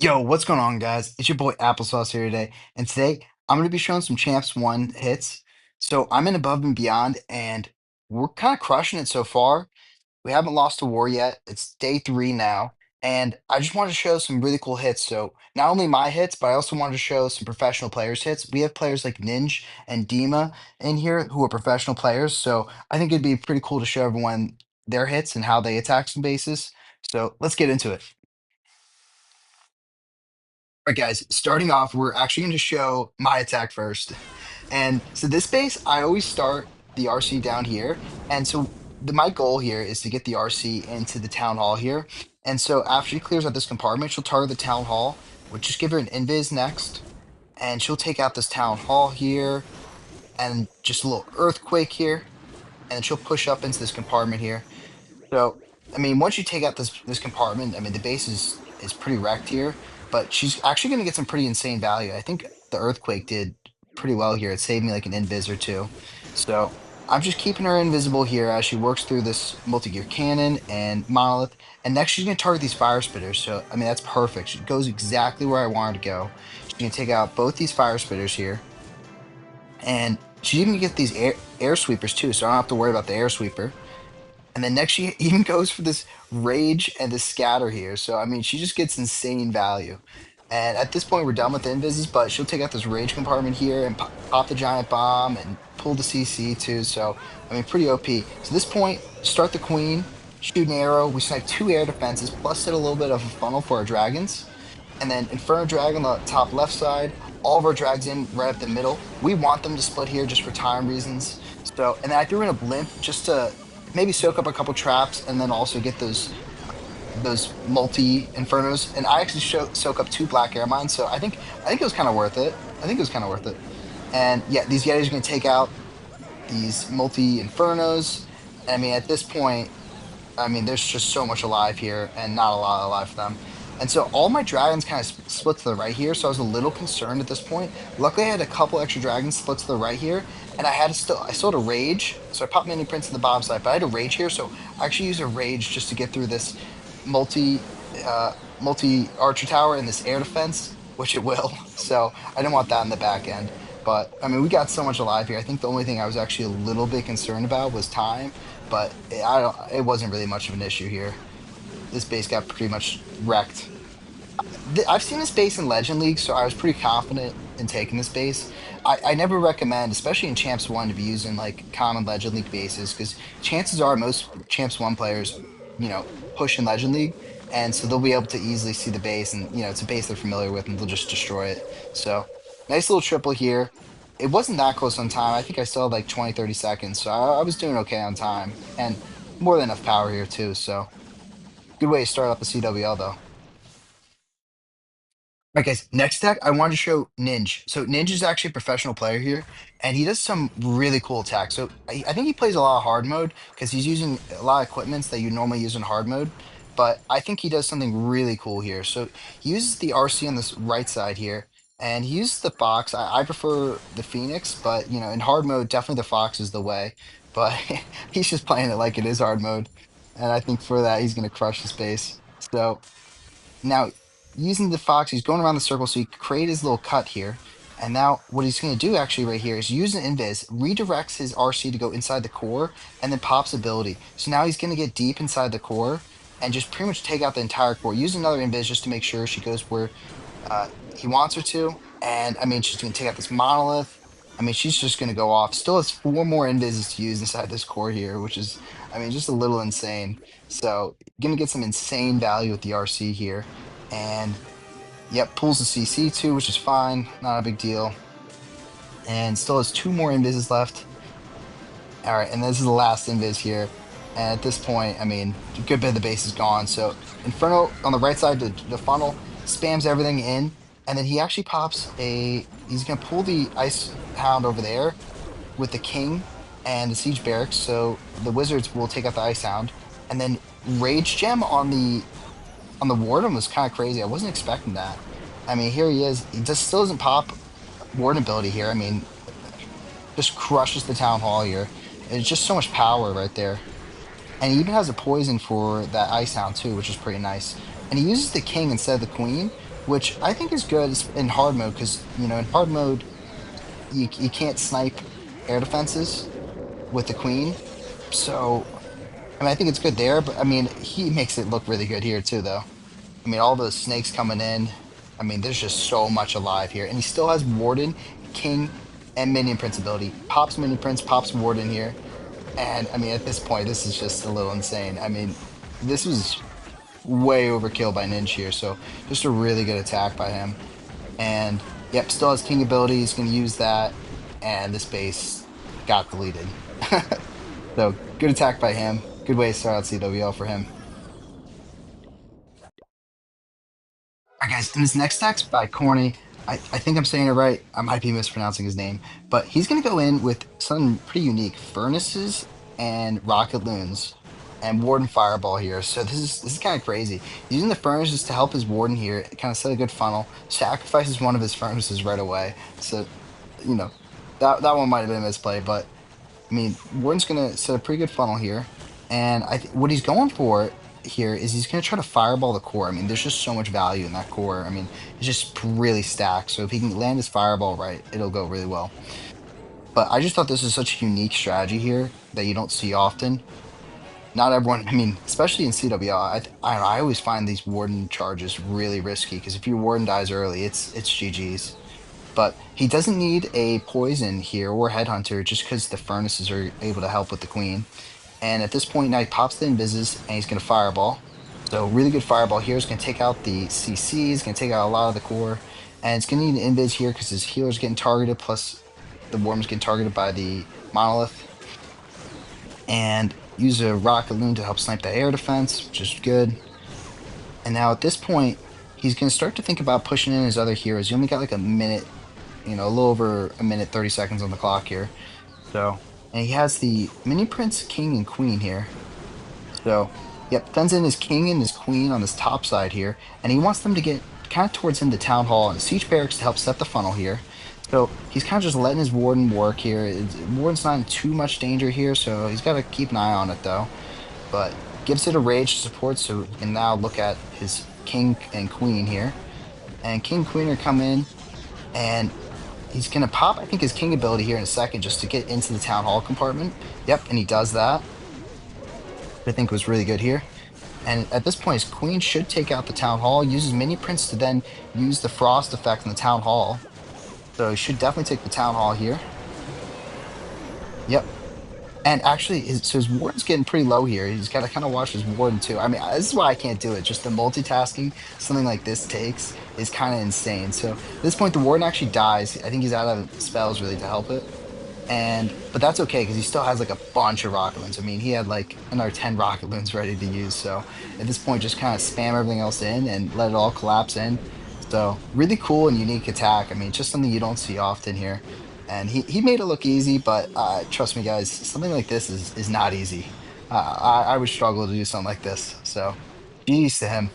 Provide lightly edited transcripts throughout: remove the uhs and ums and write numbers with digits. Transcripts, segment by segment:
Yo, what's going on, guys? It's your boy Applesauce here today, and today I'm going to be showing some Champs 1 hits. So I'm in Above and Beyond, and we're kind of crushing it so far. We haven't lost a war yet. It's day 3 now, and I just wanted to show some really cool hits. So not only my hits, but I also wanted to show some professional players' hits. We have players like Ninj and Dima in here who are professional players, so I think it'd be pretty cool to show everyone their hits and how they attack some bases. So let's get into it. All right, guys, starting off, we're actually going to show my attack first. And so this base, I always start the RC down here. And so my goal here is to get the RC into the town hall here. And so after she clears out this compartment, she'll target the town hall. We'll just give her an invis next. And she'll take out this town hall here and just a little earthquake here. And then she'll push up into this compartment here. So, I mean, once you take out this compartment, I mean, the base is pretty wrecked here, but she's actually going to get some pretty insane value. I think the earthquake did pretty well here. It saved me like an invis or two. So I'm just keeping her invisible here as she works through this multi-gear cannon and monolith. And next, she's going to target these fire spitters. So, I mean, that's perfect. She goes exactly where I want her to go. She's going to take out both these fire spitters here, and she's even gonna get these air sweepers too. So I don't have to worry about the air sweeper. And then next, she even goes for this rage and this scatter here. So, I mean, she just gets insane value. And at this point, we're done with the invises, but she'll take out this rage compartment here and pop the giant bomb and pull the CC too. So, I mean, pretty OP. So, this point, start the queen, shoot an arrow. We snipe 2 air defenses, plus hit a little bit of a funnel for our dragons. And then Inferno Dragon on the top left side, all of our drags in right up the middle. We want them to split here just for time reasons. So, and then I threw in a blimp just to maybe soak up a couple traps and then also get those multi infernos. And I actually soak up 2 black air mines, so I think it was kind of worth it. I think it was kind of worth it. And yeah, these Yetis are going to take out these multi infernos. I mean, at this point, I mean, there's just so much alive here and not a lot alive for them. And so all my dragons kind of split to the right here. So I was a little concerned at this point. Luckily, I had a couple extra dragons split to the right here, and I still had a rage. So I popped mini prints in the bottom side, but I had a rage here. So I actually used a rage just to get through this multi multi archer tower and this air defense, which it will. So I didn't want that in the back end. But I mean, we got so much alive here. I think the only thing I was actually a little bit concerned about was time, but I don't. It wasn't really much of an issue here. This base got pretty much wrecked. I've seen this base in Legend League, so I was pretty confident in taking this base. I never recommend, especially in Champs 1, to be using like common Legend League bases because chances are most Champs 1 players, push in Legend League, and so they'll be able to easily see the base, and it's a base they're familiar with, and they'll just destroy it. So nice little triple here. It wasn't that close on time. I think I still had like 20, 30 seconds, so I was doing okay on time, and more than enough power here too. So good way to start off the CWL though. All right, guys. Next deck, I wanted to show Ninj. So Ninj is actually a professional player here, and he does some really cool attacks. So I think he plays a lot of hard mode because he's using a lot of equipments that you normally use in hard mode. But I think he does something really cool here. So he uses the RC on this right side here, and he uses the Fox. I prefer the Phoenix, but in hard mode, definitely the Fox is the way. But he's just playing it like it is hard mode, and I think for that he's gonna crush the space. So. Now, using the fox, he's going around the circle, so he create his little cut here. And now what he's going to do actually right here is use an invis, redirects his RC to go inside the core, and then pops ability. So now he's going to get deep inside the core and just pretty much take out the entire core. Use another invis just to make sure she goes where he wants her to. And I mean, she's going to take out this monolith. I mean, she's just going to go off. Still has 4 more invises to use inside this core here, which is, I mean, just a little insane. So, going to get some insane value with the RC here. And, yep, pulls the CC too, which is fine. Not a big deal. And still has 2 more invises left. All right, and this is the last invis here. And at this point, I mean, a good bit of the base is gone. So Inferno on the right side, the funnel, spams everything in. And then he actually pops he's going to pull the Ice Hound over there with the King and the Siege Barracks. So the Wizards will take out the Ice Hound. And then Rage Gem on the Warden was kind of crazy. I wasn't expecting that. I mean, here he is. He just still doesn't pop Warden ability here. I mean, just crushes the Town Hall here. It's just so much power right there. And he even has a poison for that Ice Hound too, which is pretty nice. And he uses the king instead of the queen, which I think is good in hard mode because, in hard mode, you can't snipe air defenses with the queen. So, I mean, I think it's good there, but I mean, he makes it look really good here too, though. I mean, all those snakes coming in. I mean, there's just so much alive here. And he still has Warden, King, and Minion Prince ability. Pops Minion Prince, pops Warden here. And I mean, at this point, this is just a little insane. I mean, this was way overkill by Ninj here. So just a really good attack by him. And yep, still has King ability. He's going to use that. And this base got deleted. So good attack by him. Good way to start out CWL for him. All right, guys, and this next attack's by Corny. I think I'm saying it right. I might be mispronouncing his name, but he's going to go in with something pretty unique: furnaces and rocket loons, and warden fireball here. So this is kind of crazy. He's using the furnaces to help his warden here, kind of set a good funnel. Sacrifices one of his furnaces right away. So you know that one might have been a misplay, but I mean, Warden's gonna set a pretty good funnel here, and what he's going for here is he's gonna try to fireball the core. I mean, there's just so much value in that core. I mean, it's just really stacked. So if he can land his fireball right, it'll go really well. But I just thought this is such a unique strategy here that you don't see often. Not everyone, I mean, especially in CWL, I don't know, I always find these Warden charges really risky because if your Warden dies early, it's GG's. But he doesn't need a poison here or headhunter just because the furnaces are able to help with the queen. And at this point now he pops the invises and he's going to fireball. So really good fireball here. He's going to take out the CC. He's going to take out a lot of the core. And it's going to need an invis here because his healer's getting targeted plus the worm's getting targeted by the monolith. And use a rocket loon to help snipe the air defense, which is good. And now at this point, he's going to start to think about pushing in his other heroes. He only got like a minute, a little over a minute, 30 seconds on the clock here. So, and he has the mini prince, king, and queen here. So, yep, sends in his king and his queen on this top side here. And he wants them to get kind of towards him to town hall and siege barracks to help set the funnel here. So he's kind of just letting his warden work here. Warden's not in too much danger here, so he's got to keep an eye on it though. But gives it a rage support, so he can now look at his king and queen here. And king and queen are come in, and he's going to pop, I think, his king ability here in a second just to get into the town hall compartment. Yep, and he does that. I think was really good here. And at this point, his queen should take out the town hall, uses mini prince to then use the frost effect in the town hall. So he should definitely take the town hall here. Yep. And actually, his warden's getting pretty low here. He's got to kind of watch his warden too. I mean, this is why I can't do it. Just the multitasking something like this takes is kind of insane. So at this point, the warden actually dies. I think he's out of spells really to help it. But that's okay because he still has like a bunch of rocket loons. I mean, he had like another 10 rocket loons ready to use. So at this point, just kind of spam everything else in and let it all collapse in. So really cool and unique attack. I mean, just something you don't see often here. And he made it look easy, but trust me, guys, something like this is not easy. I would struggle to do something like this. So, GG's to him.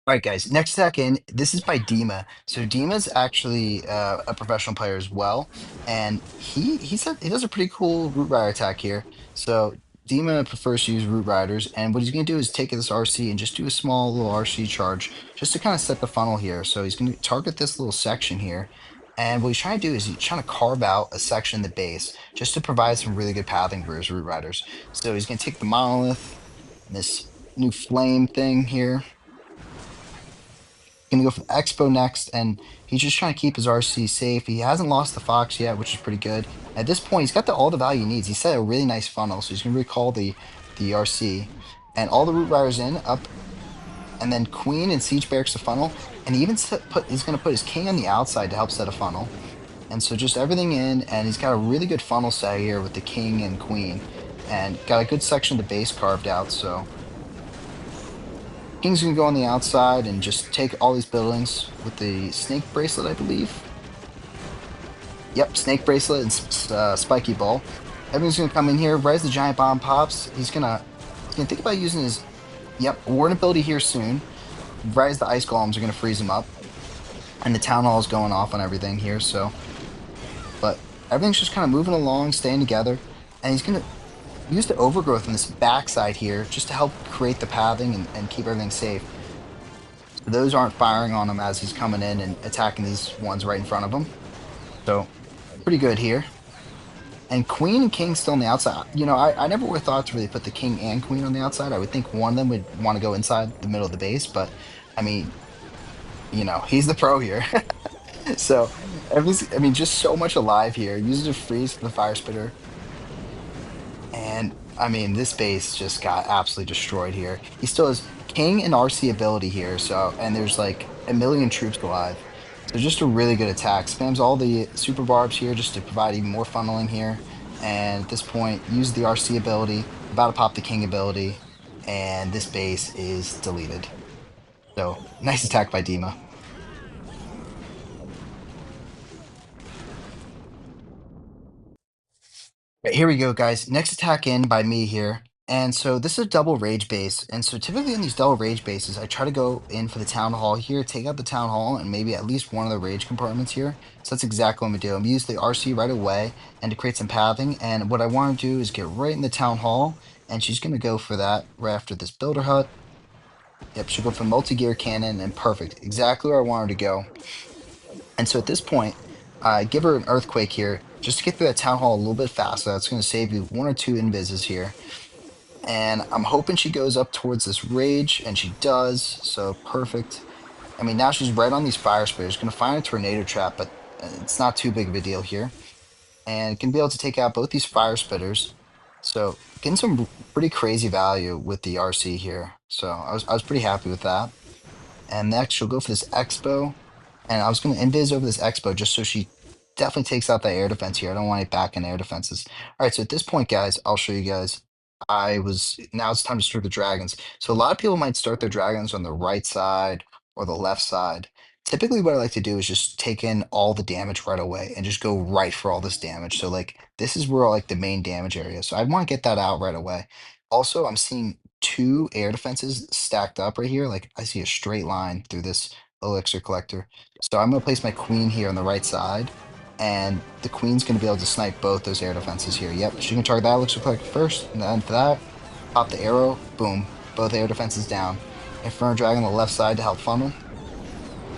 All right, guys. Next second, this is by Dima. So Dima's actually a professional player as well, and he said he does a pretty cool root rider attack here. So Dima prefers to use root riders, and what he's going to do is take this RC and just do a small little RC charge just to kind of set the funnel here. So he's going to target this little section here, and what he's trying to do is he's trying to carve out a section in the base just to provide some really good pathing for his root riders. So he's going to take the monolith, this new flame thing here. Gonna go for the Expo next, and he's just trying to keep his RC safe. He hasn't lost the Fox yet, which is pretty good. At this point, he's got all the value he needs. He set a really nice funnel, so he's gonna recall the RC, and all the root riders in up, and then Queen and Siege Barracks the funnel, and he even he's gonna put his King on the outside to help set a funnel. And so just everything in, and he's got a really good funnel set here with the King and Queen, and got a good section of the base carved out. So King's gonna go on the outside and just take all these buildings with the snake bracelet, I believe. Yep, snake bracelet and spiky ball. Everything's gonna come in here. Right as the giant bomb pops, he's gonna think about using his warden ability here soon. Right as the ice golems are gonna freeze him up, and the town hall is going off on everything here. So, but everything's just kind of moving along, staying together, and he's gonna use the overgrowth on this backside here just to help create the pathing and keep everything safe. So those aren't firing on him as he's coming in and attacking these ones right in front of him. So pretty good here. And queen and king still on the outside. I never would have thought to really put the king and queen on the outside. I would think one of them would want to go inside the middle of the base, but I mean, he's the pro here. So just so much alive here. Uses a freeze for the fire spitter. And this base just got absolutely destroyed here. He still has king and RC ability here, so and there's like a million troops alive. So just a really good attack. Spams all the super barbs here just to provide even more funneling here. And at this point, use the RC ability, about to pop the king ability, and this base is deleted. So nice attack by Dima. Right, here we go, guys. Next attack in by me here. And so this is a double rage base. And so typically in these double rage bases, I try to go in for the town hall here, take out the town hall and maybe at least one of the rage compartments here. So that's exactly what I'm gonna do. I'm gonna use the RC right away and to create some pathing. And what I want to do is get right in the town hall. And she's gonna go for that right after this builder hut. Yep, she'll go for multi-gear cannon and perfect. Exactly where I want her to go. And so at this point, give her an earthquake here just to get through that town hall a little bit faster. That's going to save you one or two invises here. And I'm hoping she goes up towards this rage, and she does. So perfect. Now she's right on these fire sprayers. Going to find a tornado trap, but it's not too big of a deal here. And can be able to take out both these fire spitters. So getting some pretty crazy value with the RC here. So I was pretty happy with that. And next, she'll go for this Expo. And I was going to invis over this Expo just so she definitely takes out that air defense here. I don't want it back in air defenses. All right, so at this point, guys, I'll show you guys. Now it's time to start the dragons. So a lot of people might start their dragons on the right side or the left side. Typically, what I like to do is just take in all the damage right away and just go right for all this damage. So like this is where like the main damage area. So I want to get that out right away. Also, I'm seeing two air defenses stacked up right here. Like I see a straight line through this elixir collector. So I'm gonna place my queen here on the right side, and the queen's gonna be able to snipe both those air defenses here. Yep, she can target that elixir collector first, and then for that, pop the arrow, boom, both air defenses down. Inferno Dragon on the left side to help funnel.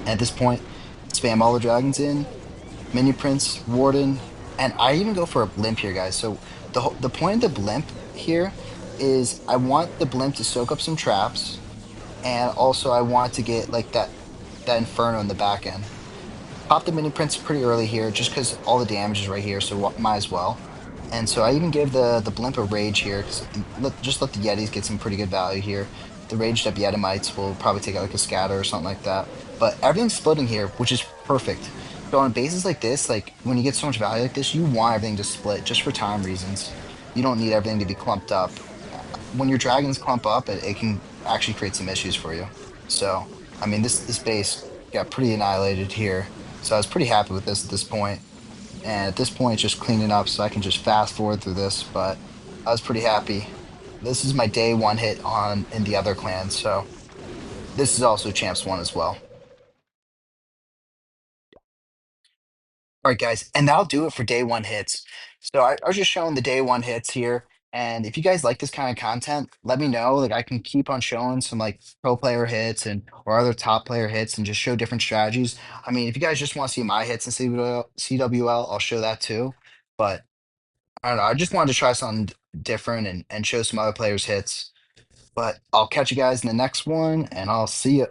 And at this point, spam all the dragons in, Minion Prince, Warden, and I even go for a blimp here, guys. So the point of the blimp here is I want the blimp to soak up some traps, and also I want to get like that Inferno in the back end. Pop the Mini Prince pretty early here, just because all the damage is right here, so might as well. And so I even give the Blimp a Rage here, because just let the Yetis get some pretty good value here. The Raged up Yetimites will probably take out like a Scatter or something like that. But everything's splitting here, which is perfect. So on bases like this, like when you get so much value like this, you want everything to split just for time reasons. You don't need everything to be clumped up. When your dragons clump up, it can actually create some issues for you. So, this base got pretty annihilated here. So I was pretty happy with this at this point. And at this point, just cleaning up so I can just fast forward through this. But I was pretty happy. This is my day one hit on in the other clans. So this is also champs one as well. All right, guys, and that'll do it for day one hits. So I was just showing the day one hits here. And if you guys like this kind of content, let me know. Like I can keep on showing some like pro player hits and or other top player hits and just show different strategies. If you guys just want to see my hits in CWL, I'll show that too. But I don't know. I just wanted to try something different and show some other players hits. But I'll catch you guys in the next one, and I'll see you.